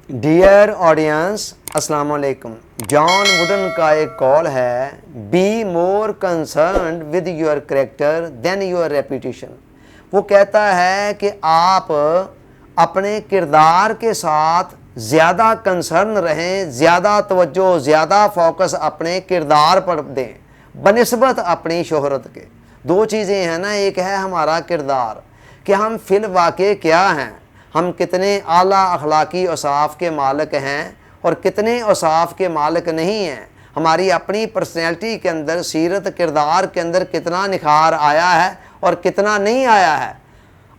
Dear audience, अस्सलाम वालेकुम। John wooden का एक कॉल है, be more concerned with your character than your reputation. वो कहता है कि आप अपने किरदार के साथ ज़्यादा कंसर्न रहें, ज़्यादा तवज्जो, ज़्यादा फोकस अपने किरदार पर दें बनिस्बत अपनी शोहरत के। दो चीज़ें हैं ना, एक है हमारा किरदार कि हम फिल वाक़े क्या हैं, हम कितने आला अखलाकी औसाफ के मालिक हैं और कितने औसाफ के मालिक नहीं हैं। हमारी अपनी पर्सनैलिटी के अंदर, सीरत किरदार के अंदर कितना निखार आया है और कितना नहीं आया है।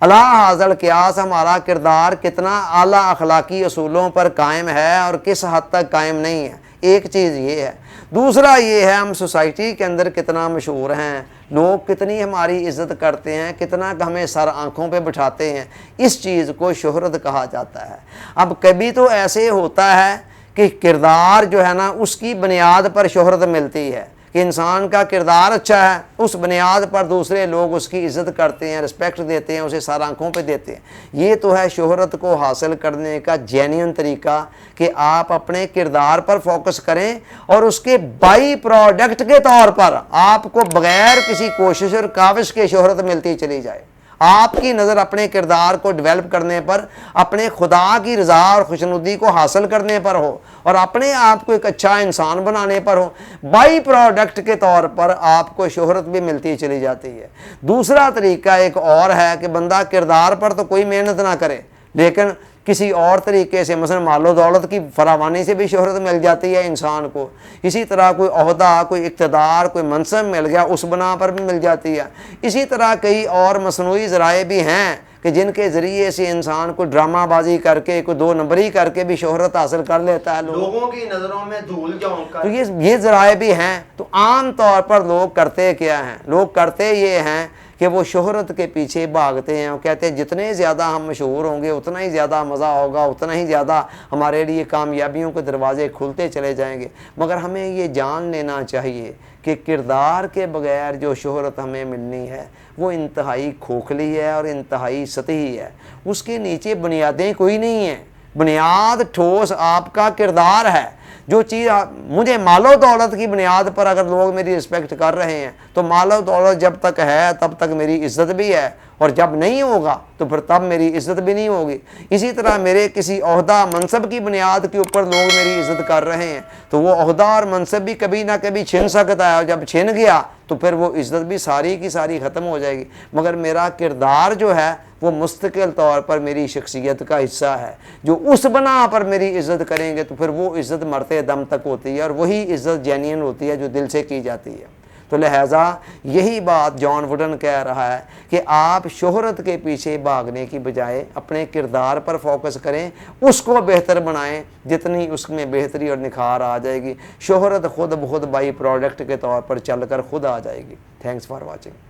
अला हाज़ल क़ियास हमारा किरदार कितना आला अखलाकी असूलों पर कायम है और किस हद तक कायम नहीं है। एक चीज़ ये है। दूसरा ये है, हम सोसाइटी के अंदर कितना मशहूर हैं, लोग कितनी हमारी इज़्ज़त करते हैं, कितना हमें सर आँखों पे बिठाते हैं। इस चीज़ को शोहरत कहा जाता है। अब कभी तो ऐसे होता है कि किरदार जो है ना, उसकी बुनियाद पर शोहरत मिलती है कि इंसान का किरदार अच्छा है, उस बुनियाद पर दूसरे लोग उसकी इज़्ज़त करते हैं, रिस्पेक्ट देते हैं, उसे सर आँखों पे देते हैं। ये तो है शोहरत को हासिल करने का जेन्युइन तरीका कि आप अपने किरदार पर फोकस करें और उसके बाई प्रोडक्ट के तौर पर आपको बग़ैर किसी कोशिश और काविश के शोहरत मिलती चली जाए। आपकी नज़र अपने किरदार को डेवलप करने पर, अपने खुदा की रज़ा और खुशनुदी को हासिल करने पर हो और अपने आप को एक अच्छा इंसान बनाने पर हो। बाई प्रोडक्ट के तौर पर आपको शोहरत भी मिलती चली जाती है। दूसरा तरीका एक और है कि बंदा किरदार पर तो कोई मेहनत ना करे, लेकिन किसी और तरीके से, मसलन मालो दौलत की फरावानी से भी शोहरत मिल जाती है इंसान को। इसी तरह कोई ओहदा, कोई इक़्तिदार, कोई मनसब मिल गया, उस बना पर भी मिल जाती है। इसी तरह कई और मसनूई ज़राए भी हैं कि जिनके ज़रिए से इंसान को ड्रामाबाजी करके, कोई दो नंबरी करके भी शोहरत हासिल कर लेता है, लोगों की नज़रों में धूल झोंक कर। तो ये ज़राए भी हैं। तो आम तौर पर लोग करते क्या हैं? लोग करते ये हैं कि वो शोहरत के पीछे भागते हैं और कहते हैं जितने ज़्यादा हम मशहूर होंगे उतना ही ज़्यादा मज़ा होगा, उतना ही ज़्यादा हमारे लिए कामयाबियों के दरवाज़े खुलते चले जाएंगे। मगर हमें ये जान लेना चाहिए कि किरदार के बग़ैर जो शोहरत हमें मिलनी है वो इंतहाई खोखली है और इंतहाई सतही है। उसके नीचे बुनियादें कोई नहीं हैं। बुनियाद ठोस आपका किरदार है। जो चीज़ मुझे मालो दौलत की बुनियाद पर अगर लोग मेरी रिस्पेक्ट कर रहे हैं तो मालो दौलत जब तक है तब तक मेरी इज़्ज़त भी है, और जब नहीं होगा तो फिर तब मेरी इज़्ज़त भी नहीं होगी। इसी तरह मेरे किसी ओहदा मनसब की बुनियाद के ऊपर लोग मेरी इज़्ज़त कर रहे हैं तो वो ओहदा और मनसब भी कभी ना कभी छिन सकता है, और जब छिन गया तो फिर वो इज़्ज़त भी सारी की सारी ख़त्म हो जाएगी। मगर मेरा किरदार जो है वो मुस्तकिल तौर पर मेरी शख्सियत का हिस्सा है। जो उस बना पर मेरी इज़्ज़त करेंगे तो फिर वो इज़्ज़त मरते दम तक होती है, और वही इज़्ज़त जेन्युइन होती है जो दिल से की जाती है। तो लिहाजा यही बात जॉन वुडन कह रहा है कि आप शोहरत के पीछे भागने की बजाय अपने किरदार पर फोकस करें, उसको बेहतर बनाएं। जितनी उसमें बेहतरी और निखार आ जाएगी, शोहरत खुद ब खुद बाई प्रोडक्ट के तौर पर चलकर खुद आ जाएगी। Thanks for watching.